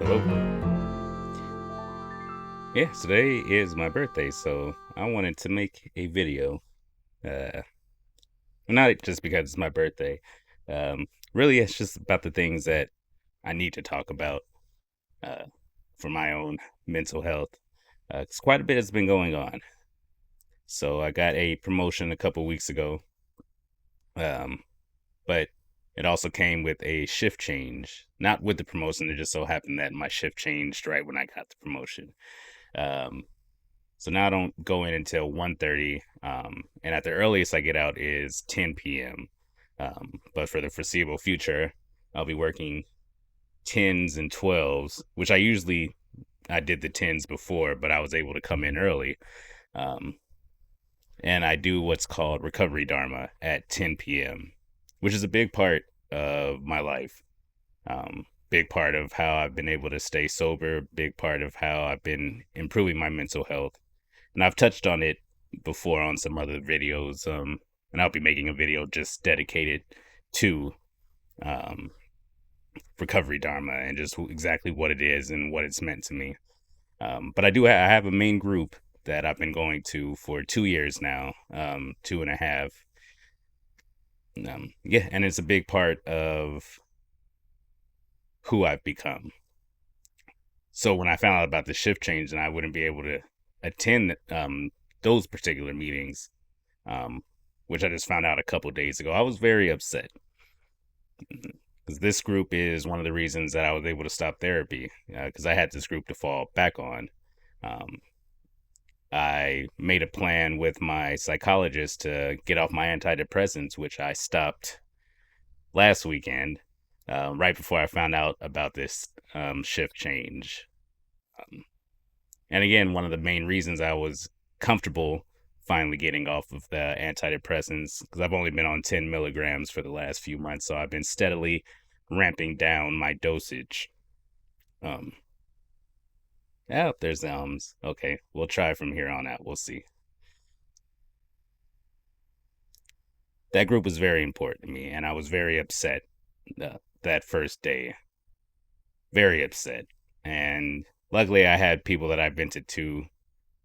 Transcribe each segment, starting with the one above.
Hello. Yeah, today is my birthday, so I wanted to make a video. Uh, Not just because it's my birthday. Um, Really, it's just about the things that I need to talk about uh, for my own mental health. 'Cause quite a bit has been going on. So I got a promotion a couple weeks ago, um, but it also came with a shift change. Not with the promotion, it just so happened that my shift changed right when I got the promotion. Um, So now I don't go in until 1:30, and at the earliest I get out is 10 p.m. But for the foreseeable future, I'll be working tens and 12s, which I did the tens before, but I was able to come in early. Um, and I do what's called recovery dharma at 10 p.m., which is a big part of my life. Big part of how I've been able to stay sober, big part of how I've been improving my mental health, and I've touched on it before on some other videos. And I'll be making a video just dedicated to um, recovery dharma and just exactly what it is and what it's meant to me. But I have a main group that I've been going to for 2 years now, 2.5. Yeah, and it's a big part of who I've become. So when I found out about the shift change and I wouldn't be able to attend those particular meetings, um, which I just found out a couple days ago, I was very upset because this group is one of the reasons that I was able to stop therapy because I had this group to fall back on. Um, I made a plan with my psychologist to get off my antidepressants, which I stopped last weekend, right before I found out about this shift change. Um, and again, one of the main reasons I was comfortable finally getting off of the antidepressants because I've only been on 10 milligrams for the last few months, so I've been steadily ramping down my dosage. Um, yeah, there's the ums. Okay, we'll try from here on out. We'll see. That group was very important to me, and I was very upset that first day. Very upset. And luckily, I had people that I vented to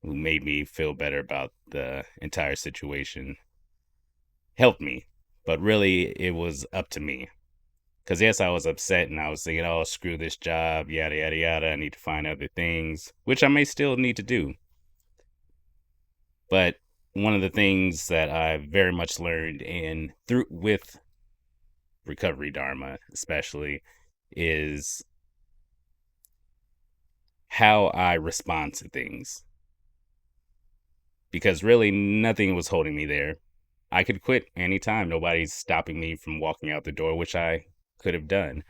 who made me feel better about the entire situation, helped me. But really, it was up to me. Because, yes, I was upset and I was thinking, oh, screw this job, yada, yada, yada. I need to find other things, which I may still need to do. But one of the things that I very much learned in through with recovery dharma, especially, is how I respond to things. Because really, nothing was holding me there. I could quit anytime. Nobody's stopping me from walking out the door, which I could have done.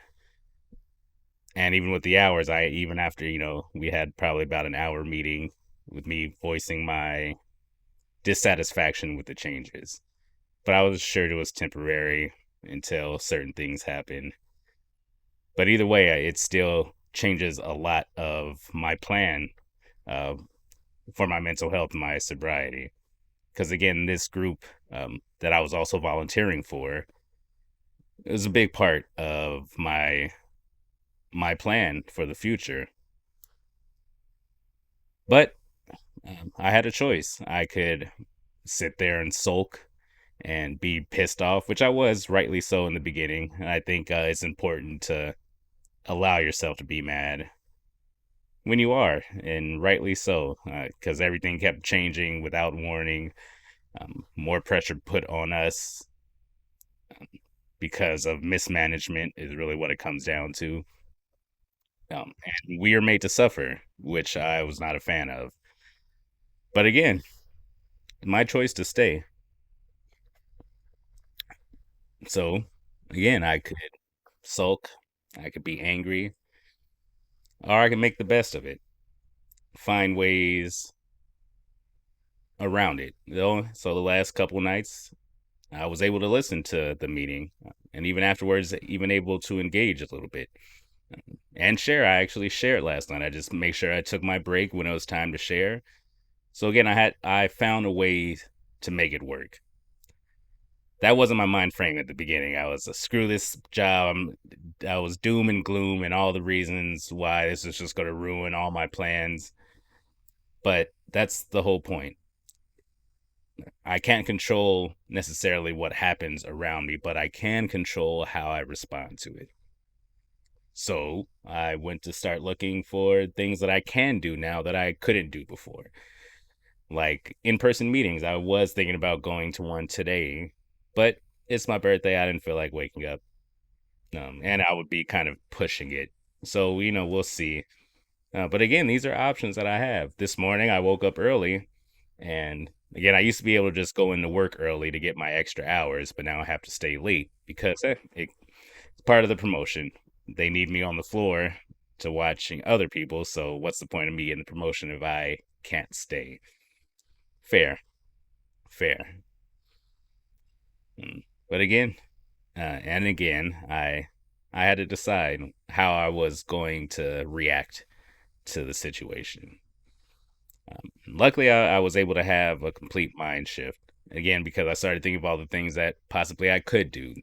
And even with the hours, even after, we had probably about an hour meeting with me voicing my dissatisfaction with the changes. But I was sure it was temporary until certain things happened. But either way, it still changes a lot of my plan uh, for my mental health and my sobriety. Because again, this group that I was also volunteering for is a big part of my plan for the future. But I had a choice. I could sit there and sulk and be pissed off, which I was rightly so in the beginning. And I think it's important to allow yourself to be mad when you are, and rightly so, because everything kept changing without warning. More pressure put on us because of mismanagement is really what it comes down to. And we are made to suffer, which I was not a fan of. But again, my choice to stay. So again, I could sulk, I could be angry, or I can make the best of it, find ways around it. So the last couple nights, I was able to listen to the meeting, and even afterwards, even able to engage a little bit and share. I actually shared last night. I just make sure I took my break when it was time to share. So again, I found a way to make it work. that wasn't my mind frame at the beginning. I was screw this job. I was doom and gloom and all the reasons why this is just going to ruin all my plans. But that's the whole point. I can't control necessarily what happens around me, but I can control how I respond to it. So I went to start looking for things that I can do now that I couldn't do before. Like in person meetings, I was thinking about going to one today, but it's my birthday. I didn't feel like waking up. And I would be kind of pushing it. So, we'll see. But again, these are options that I have. This morning, I woke up early. And again, I used to be able to just go into work early to get my extra hours, but now I have to stay late because it's part of the promotion. They need me on the floor to watching other people. So, what's the point of me in the promotion if I can't stay? Fair, fair. But again, and again, I had to decide how I was going to react to the situation. Luckily, I was able to have a complete mind shift again because I started thinking of all the things that possibly I could do,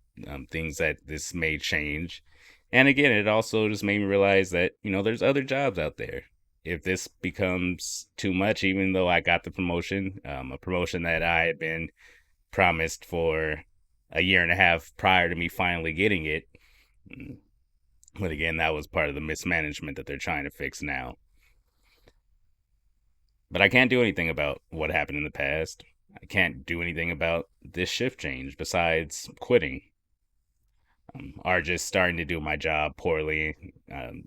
things that this may change. And again, it also just made me realize that, there's other jobs out there. If this becomes too much, even though I got the promotion, a promotion that I had been promised for a year and a half prior to me finally getting it. mm, But again, that was part of the mismanagement that they're trying to fix now. But I can't do anything about what happened in the past. I can't do anything about this shift change besides quitting, or just starting to do my job poorly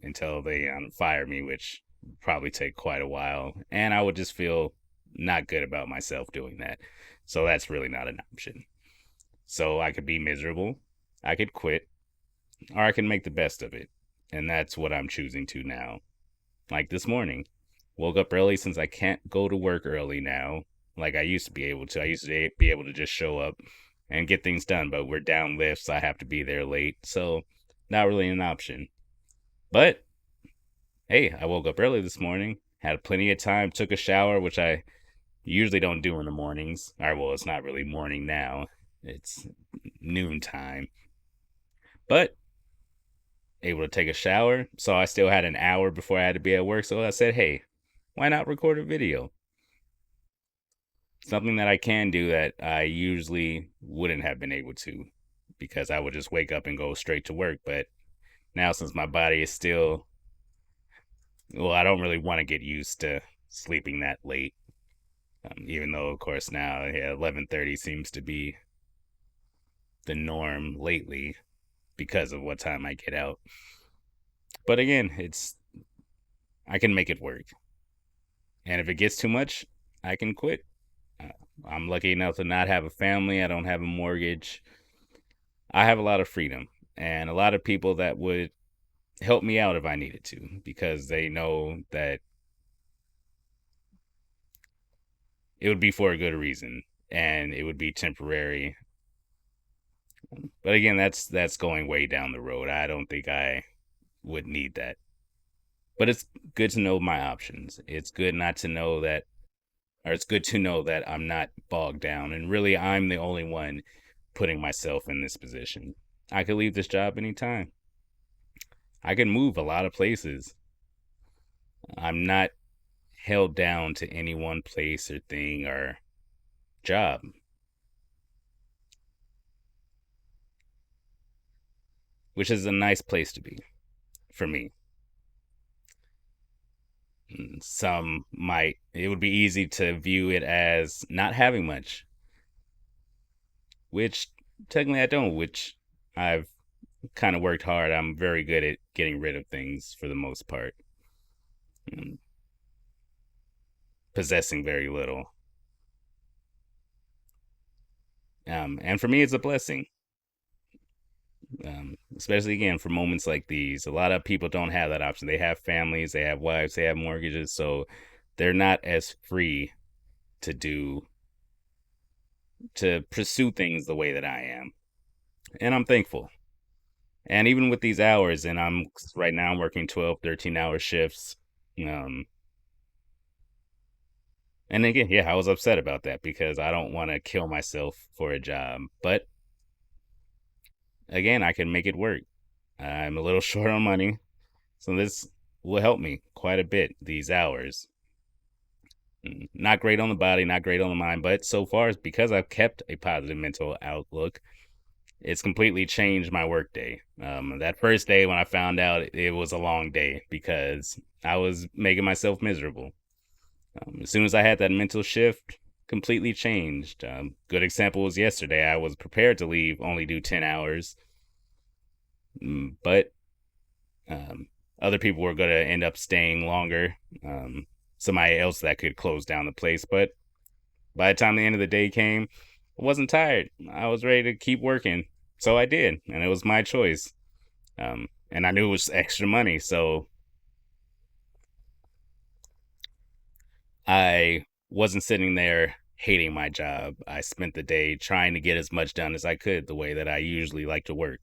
until they fire me, which would probably take quite a while. And I would just feel not good about myself doing that. So that's really not an option. So I could be miserable, I could quit, or I can make the best of it. And that's what I'm choosing to now. Like this morning, woke up early since I can't go to work early now, like I used to be able to. I used to be able to just show up and get things done, but we're down lifts. I have to be there late. So, not really an option. But hey, I woke up early this morning, had plenty of time, took a shower, which I usually don't do in the mornings. Or, well, it's not really morning now, it's noontime. But able to take a shower. So I still had an hour before I had to be at work. So I said, hey, why not record a video? Something that I can do that I usually wouldn't have been able to because I would just wake up and go straight to work. But now, since my body is still, well, I don't really want to get used to sleeping that late. Even though, of course, now 11:30 seems to be the norm lately because of what time I get out. But again, I can make it work. And if it gets too much, I can quit. Uh, I'm lucky enough to not have a family. I don't have a mortgage. I have a lot of freedom and a lot of people that would help me out if I needed to because they know that it would be for a good reason and it would be temporary. But again, that's going way down the road. I don't think I would need that. But it's good to know my options. It's good not to know that, or it's good to know that I'm not bogged down. And really, I'm the only one putting myself in this position. I could leave this job anytime. I can move a lot of places. I'm not held down to any one place or thing or job, which is a nice place to be for me. It would be easy to view it as not having much, which technically I don't, which I've kind of worked hard. I'm very good at getting rid of things for the most part, mm, possessing very little. And for me, it's a blessing, especially again for moments like these. A lot of people don't have that option. They have families, they have wives, they have mortgages, so they're not as free to pursue things the way that I am. And I'm thankful. And even with these hours, and I'm right now I'm working 12, 13-hour shifts. Um, and again, yeah, I was upset about that because I don't want to kill myself for a job. But again, I can make it work. I'm a little short on money, so this will help me quite a bit these hours. Not great on the body, not great on the mind, but so far, because I've kept a positive mental outlook, it's completely changed my workday. That first day when I found out, it was a long day because I was making myself miserable. As soon as I had that mental shift, completely changed. Good example was yesterday. I was prepared to leave, only do 10 hours, but um, other people were going to end up staying longer. Somebody else that could close down the place. But by the time the end of the day came, I wasn't tired. I was ready to keep working. So I did, and it was my choice. And I knew it was extra money, so I wasn't sitting there hating my job. I spent the day trying to get as much done as I could the way that I usually like to work.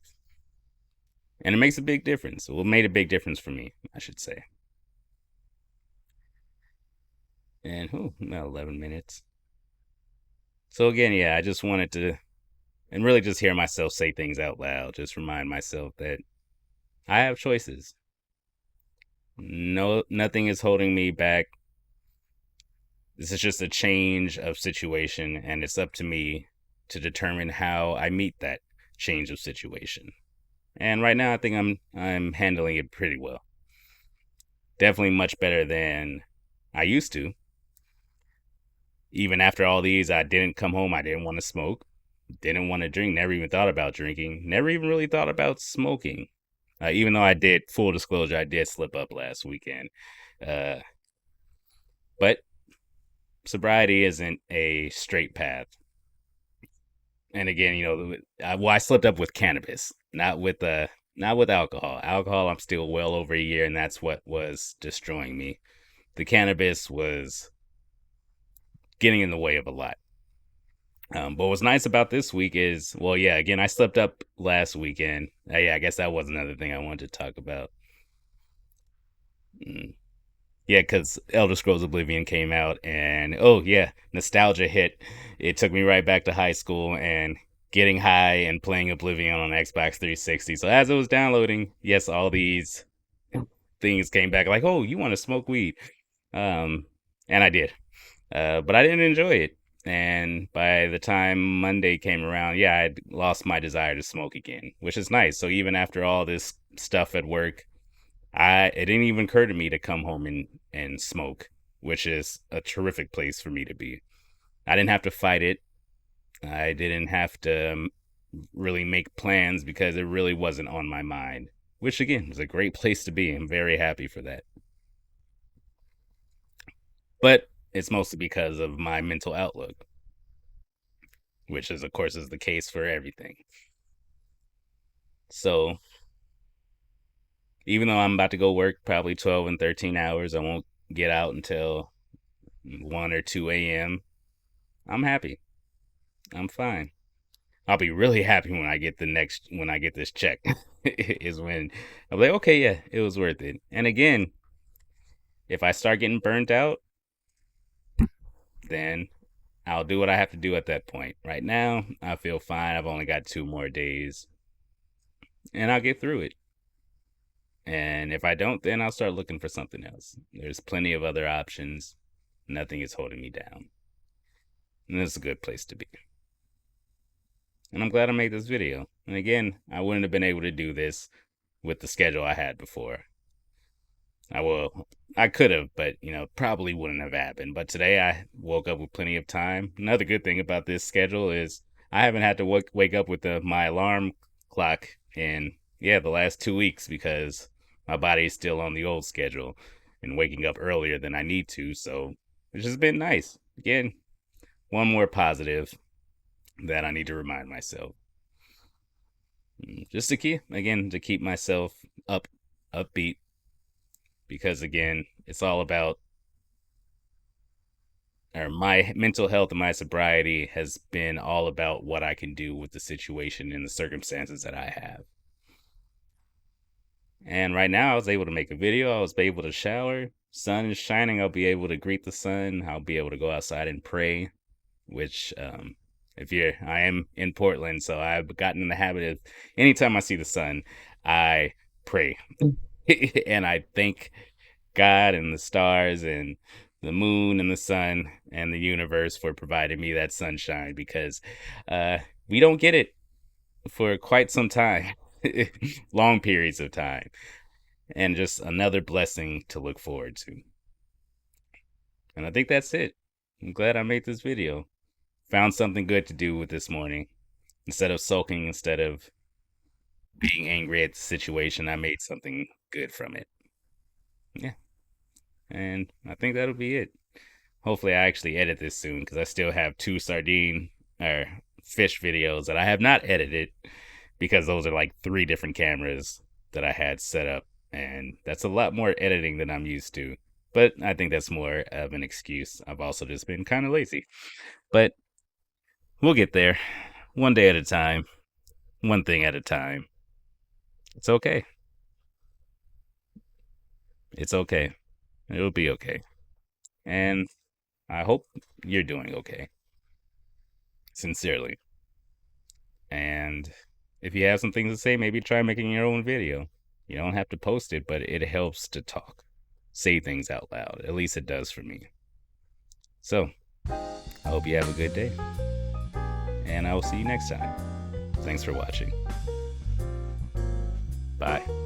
And it makes a big difference. Well, it made a big difference for me, I should say. And about 11 minutes. So again, yeah, I just wanted to, and really just hear myself say things out loud, just remind myself that I have choices. No, nothing is holding me back. This is just a change of situation, and it's up to me to determine how I meet that change of situation. And right now, I think I'm handling it pretty well. Definitely much better than I used to. Even after all these, I didn't come home. I didn't want to smoke. Didn't want to drink. Never even thought about drinking. Never even really thought about smoking. Even though I did, full disclosure, I did slip up last weekend. Uh, but sobriety isn't a straight path. And again, I slipped up with cannabis, not with alcohol. Alcohol, I'm still well over a year, and that's what was destroying me. The cannabis was getting in the way of a lot. But what's nice about this week is, well, yeah, again, I slept up last weekend. Yeah, I guess that was another thing I wanted to talk about. Mm. Yeah, because Elder Scrolls Oblivion came out, and oh, yeah, nostalgia hit. It took me right back to high school and getting high and playing Oblivion on Xbox 360. So as it was downloading, yes, all these things came back like, oh, you want to smoke weed? Um, and I did. But I didn't enjoy it. And by the time Monday came around, yeah, I'd lost my desire to smoke again, which is nice. So even after all this stuff at work, it didn't even occur to me to come home and smoke, which is a terrific place for me to be. I didn't have to fight it. I didn't have to really make plans because it really wasn't on my mind, which again is a great place to be. I'm very happy for that. But it's mostly because of my mental outlook, which is, of course, is the case for everything. So even though I'm about to go work probably 12 and 13 hours, I won't get out until 1 or 2 a.m. I'm happy. I'm fine. I'll be really happy when I get this check is when I'm like, okay, yeah, it was worth it. And again, if I start getting burnt out, then I'll do what I have to do at that point. Right now, I feel fine. I've only got 2 more days and I'll get through it. And if I don't, then I'll start looking for something else. There's plenty of other options. Nothing is holding me down. And this is a good place to be. And I'm glad I made this video. And again, I wouldn't have been able to do this with the schedule I had before. I could have, but probably wouldn't have happened. But today I woke up with plenty of time. Another good thing about this schedule is I haven't had to wake up with my alarm clock in the last 2 weeks because my body is still on the old schedule and waking up earlier than I need to. So it's just been nice. Again, one more positive that I need to remind myself. Just to keep myself upbeat, because again, it's all about, or my mental health and my sobriety has been all about what I can do with the situation and the circumstances that I have. And right now, I was able to make a video. I was able to shower. Sun is shining. I'll be able to greet the sun. I'll be able to go outside and pray, which I am in Portland, so I've gotten in the habit of anytime I see the sun, I pray. And I thank God and the stars and the moon and the sun and the universe for providing me that sunshine because uh, we don't get it for quite some time, long periods of time, and just another blessing to look forward to. And I think that's it. I'm glad I made this video. Found something good to do with this morning. Instead of sulking, instead of being angry at the situation, I made something good from it. Yeah. And I think that'll be it. Hopefully, I actually edit this soon because I still have two sardine or fish videos that I have not edited because those are like 3 different cameras that I had set up. And that's a lot more editing than I'm used to. But I think that's more of an excuse. I've also just been kind of lazy. But we'll get there. One day at a time. One thing at a time. It's okay. It's okay. It'll be okay. And I hope you're doing okay. Sincerely. And if you have some things to say, maybe try making your own video. You don't have to post it, but it helps to talk. Say things out loud. At least it does for me. So, I hope you have a good day. And I will see you next time. Thanks for watching. Bye.